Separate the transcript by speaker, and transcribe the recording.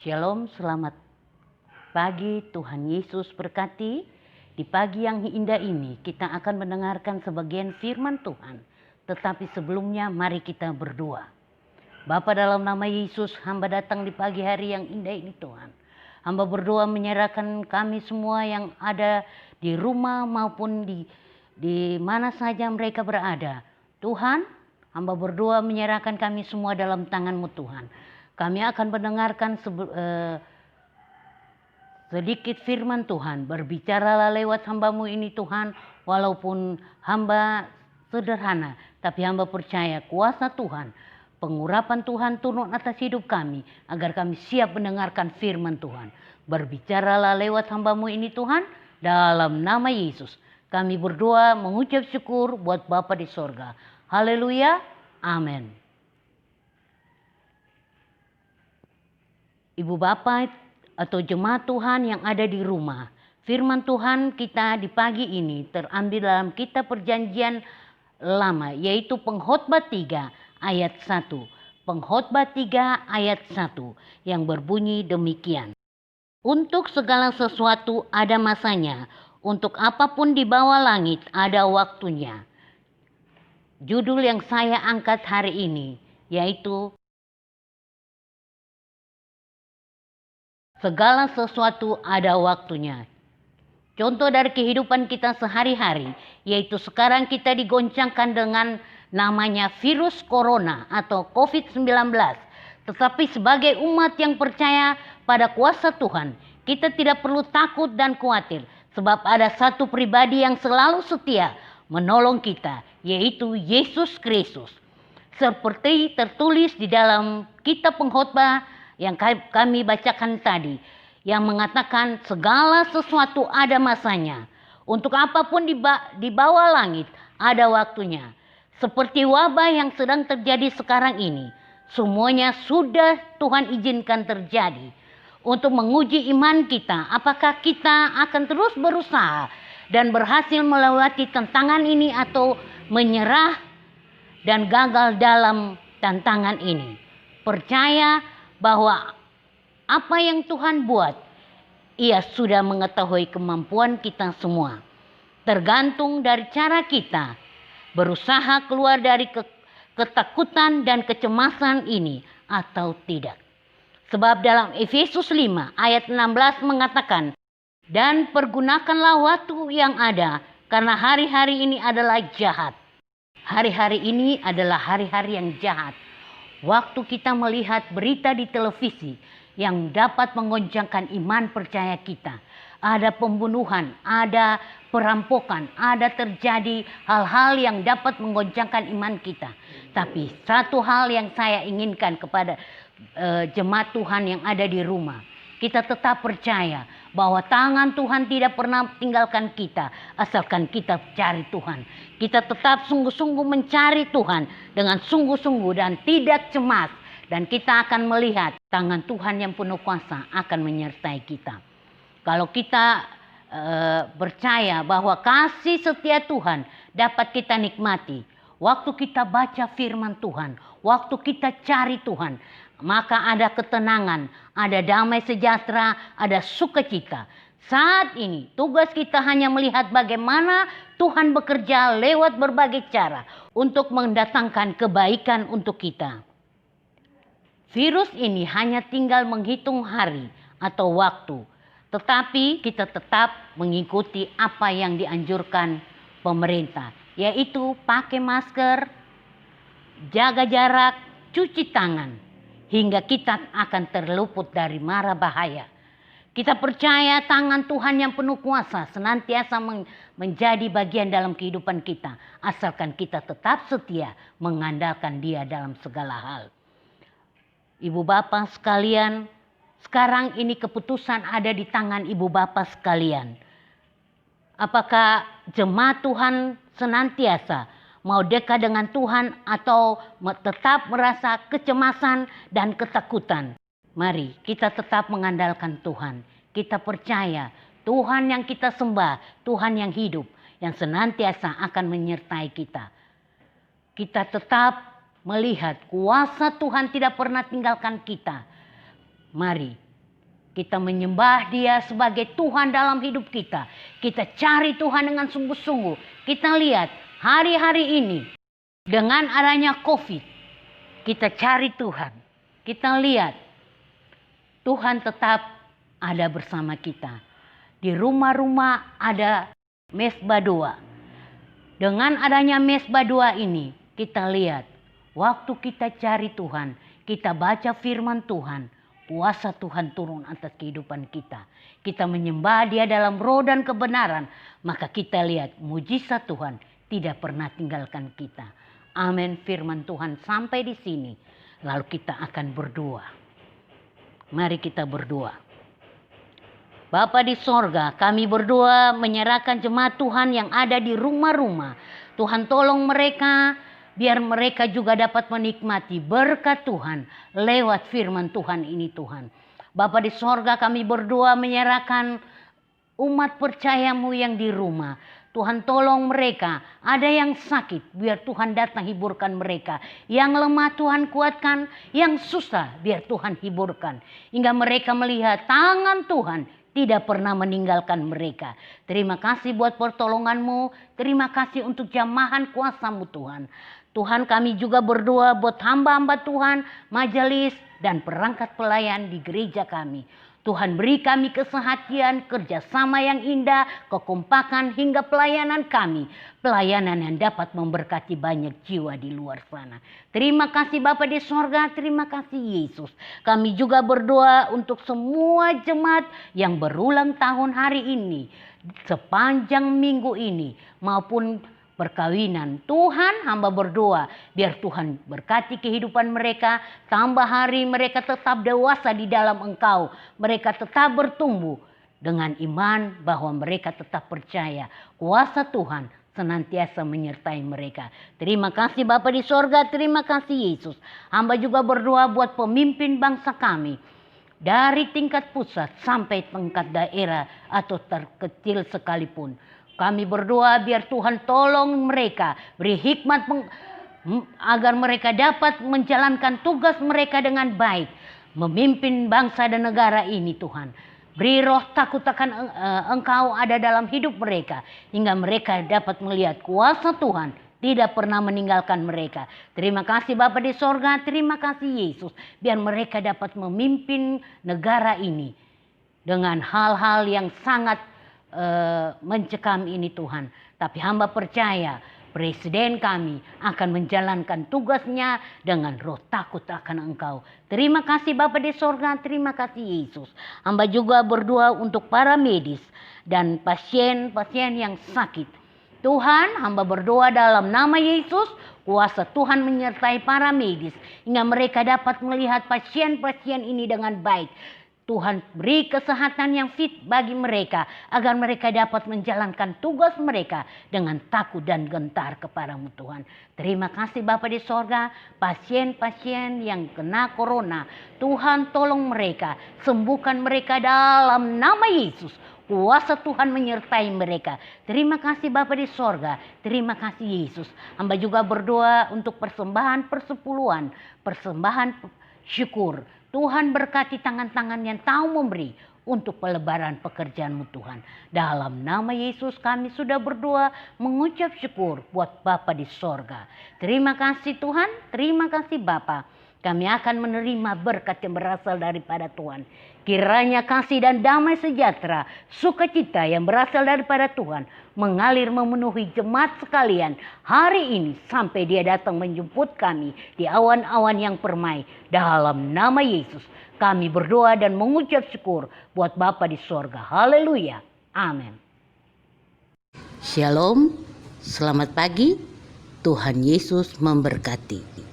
Speaker 1: Shalom, selamat pagi, Tuhan Yesus berkati. Di pagi yang indah ini kita akan mendengarkan sebagian firman Tuhan. Tetapi sebelumnya mari kita berdoa. Bapa, dalam nama Yesus, hamba datang di pagi hari yang indah ini Tuhan. Hamba berdoa menyerahkan kami semua yang ada di rumah maupun di mana saja mereka berada. Tuhan, hamba berdoa menyerahkan kami semua dalam tangan-Mu Tuhan. Kami akan mendengarkan sedikit firman Tuhan. Berbicaralah lewat hamba-Mu ini Tuhan. Walaupun hamba sederhana, tapi hamba percaya kuasa Tuhan, pengurapan Tuhan turun atas hidup kami. Agar kami siap mendengarkan firman Tuhan. Berbicaralah lewat hamba-Mu ini Tuhan. Dalam nama Yesus kami berdoa mengucap syukur buat Bapa di sorga. Haleluya, amin. Ibu Bapak atau jemaat Tuhan yang ada di rumah, firman Tuhan kita di pagi ini terambil dalam kitab Perjanjian Lama, yaitu Pengkhotbah 3 ayat 1. Pengkhotbah 3 ayat 1 yang berbunyi demikian. Untuk segala sesuatu ada masanya, untuk apapun di bawah langit ada waktunya. Judul yang saya angkat hari ini yaitu segala sesuatu ada waktunya. Contoh dari kehidupan kita sehari-hari, yaitu sekarang kita digoncangkan dengan namanya virus corona atau COVID-19. Tetapi sebagai umat yang percaya pada kuasa Tuhan, kita tidak perlu takut dan khawatir. Sebab ada satu pribadi yang selalu setia menolong kita, yaitu Yesus Kristus. Seperti tertulis di dalam kitab Pengkhotbah yang kami bacakan tadi, yang mengatakan segala sesuatu ada masanya. Untuk apapun di bawah langit ada waktunya. Seperti wabah yang sedang terjadi sekarang ini, semuanya sudah Tuhan izinkan terjadi. Untuk menguji iman kita, apakah kita akan terus berusaha dan berhasil melewati tantangan ini atau menyerah dan gagal dalam tantangan ini. Percaya bahwa apa yang Tuhan buat, Ia sudah mengetahui kemampuan kita semua. Tergantung dari cara kita berusaha keluar dari ketakutan dan kecemasan ini atau tidak. Sebab dalam Efesus 5 ayat 16 mengatakan, dan pergunakanlah waktu yang ada, karena hari-hari ini adalah jahat. Hari-hari ini adalah hari-hari yang jahat. Waktu kita melihat berita di televisi yang dapat menggoncangkan iman percaya kita. Ada pembunuhan, ada perampokan, ada terjadi hal-hal yang dapat menggoncangkan iman kita. Tapi satu hal yang saya inginkan kepada jemaat Tuhan yang ada di rumah. Kita tetap percaya bahwa tangan Tuhan tidak pernah tinggalkan kita asalkan kita cari Tuhan. Kita tetap sungguh-sungguh mencari Tuhan dengan sungguh-sungguh dan tidak cemas. Dan kita akan melihat tangan Tuhan yang penuh kuasa akan menyertai kita. Kalau kita percaya bahwa kasih setia Tuhan dapat kita nikmati. Waktu kita baca firman Tuhan, waktu kita cari Tuhan, maka ada ketenangan, ada damai sejahtera, ada sukacita. Saat ini tugas kita hanya melihat bagaimana Tuhan bekerja lewat berbagai cara untuk mendatangkan kebaikan untuk kita. Virus ini hanya tinggal menghitung hari atau waktu, tetapi kita tetap mengikuti apa yang dianjurkan pemerintah, yaitu pakai masker, jaga jarak, cuci tangan, hingga kita akan terluput dari mara bahaya. Kita percaya tangan Tuhan yang penuh kuasa senantiasa menjadi bagian dalam kehidupan kita, asalkan kita tetap setia mengandalkan Dia dalam segala hal. Ibu bapak sekalian, sekarang ini keputusan ada di tangan ibu bapak sekalian. Apakah jemaat Tuhan senantiasa mau dekat dengan Tuhan atau tetap merasa kecemasan dan ketakutan? Mari kita tetap mengandalkan Tuhan. Kita percaya Tuhan yang kita sembah, Tuhan yang hidup, yang senantiasa akan menyertai kita. Kita tetap melihat kuasa Tuhan tidak pernah tinggalkan kita. Mari Kita menyembah Dia sebagai Tuhan dalam hidup kita. Kita cari Tuhan dengan sungguh-sungguh. Kita lihat hari-hari ini dengan adanya COVID, kita cari Tuhan. Kita lihat Tuhan tetap ada bersama kita. Di rumah-rumah ada mesbah doa. Dengan adanya mesbah doa ini, kita lihat waktu kita cari Tuhan, kita baca firman Tuhan, kuasa Tuhan turun atas kehidupan kita. Kita menyembah Dia dalam roh dan kebenaran, maka kita lihat mujizat Tuhan tidak pernah tinggalkan kita. Amin. Firman Tuhan sampai di sini. Lalu kita akan berdoa. Mari kita berdoa. Bapa di sorga, kami berdoa menyerahkan jemaat Tuhan yang ada di rumah-rumah. Tuhan tolong mereka, biar mereka juga dapat menikmati berkat Tuhan lewat firman Tuhan ini Tuhan. Bapa di sorga, kami berdoa menyerahkan umat percayamu yang di rumah. Tuhan tolong mereka, ada yang sakit biar Tuhan datang hiburkan mereka. Yang lemah Tuhan kuatkan, yang susah biar Tuhan hiburkan. Hingga mereka melihat tangan Tuhan tidak pernah meninggalkan mereka. Terima kasih buat pertolonganmu, terima kasih untuk jamahan kuasamu Tuhan. Tuhan, kami juga berdoa buat hamba-hamba Tuhan, majelis dan perangkat pelayan di gereja kami. Tuhan beri kami kesehatian, kerjasama yang indah, kekompakan hingga pelayanan kami. Pelayanan yang dapat memberkati banyak jiwa di luar sana. Terima kasih Bapa di sorga, terima kasih Yesus. Kami juga berdoa untuk semua jemaat yang berulang tahun hari ini, sepanjang minggu ini maupun perkawinan. Tuhan, hamba berdoa biar Tuhan berkati kehidupan mereka, tambah hari mereka tetap dewasa di dalam Engkau. Mereka tetap bertumbuh dengan iman bahwa mereka tetap percaya kuasa Tuhan senantiasa menyertai mereka. Terima kasih Bapa di sorga, terima kasih Yesus. Hamba juga berdoa buat pemimpin bangsa kami. Dari tingkat pusat sampai tingkat daerah atau terkecil sekalipun. Kami berdoa biar Tuhan tolong mereka, beri hikmat agar mereka dapat menjalankan tugas mereka dengan baik. Memimpin bangsa dan negara ini Tuhan. Beri roh takut akan Engkau ada dalam hidup mereka. Hingga mereka dapat melihat kuasa Tuhan tidak pernah meninggalkan mereka. Terima kasih Bapa di sorga, terima kasih Yesus. Biar mereka dapat memimpin negara ini dengan hal-hal yang sangat mencekam ini Tuhan. Tapi hamba percaya presiden kami akan menjalankan tugasnya dengan roh takut akan Engkau. Terima kasih Bapa di sorga, terima kasih Yesus. Hamba juga berdoa untuk para medis dan pasien-pasien yang sakit. Tuhan, hamba berdoa dalam nama Yesus, kuasa Tuhan menyertai para medis hingga mereka dapat melihat pasien-pasien ini dengan baik. Tuhan beri kesehatan yang fit bagi mereka agar mereka dapat menjalankan tugas mereka dengan takut dan gentar kepadamu Tuhan. Terima kasih Bapa di sorga, pasien-pasien yang kena corona, Tuhan tolong mereka, sembuhkan mereka dalam nama Yesus. Kuasa Tuhan menyertai mereka. Terima kasih Bapa di sorga, terima kasih Yesus. Hamba juga berdoa untuk persembahan persepuluhan, persembahan syukur. Tuhan berkati tangan-tangan yang tahu memberi untuk pelebaran pekerjaan-Mu Tuhan. Dalam nama Yesus kami sudah berdoa mengucap syukur buat Bapa di sorga. Terima kasih Tuhan, terima kasih Bapa. Kami akan menerima berkat yang berasal daripada Tuhan. Kiranya kasih dan damai sejahtera, sukacita yang berasal daripada Tuhan mengalir memenuhi jemaat sekalian hari ini sampai Dia datang menjemput kami di awan-awan yang permai. Dalam nama Yesus kami berdoa dan mengucap syukur buat Bapa di sorga. Haleluya. Amin. Shalom, selamat pagi. Tuhan Yesus memberkati.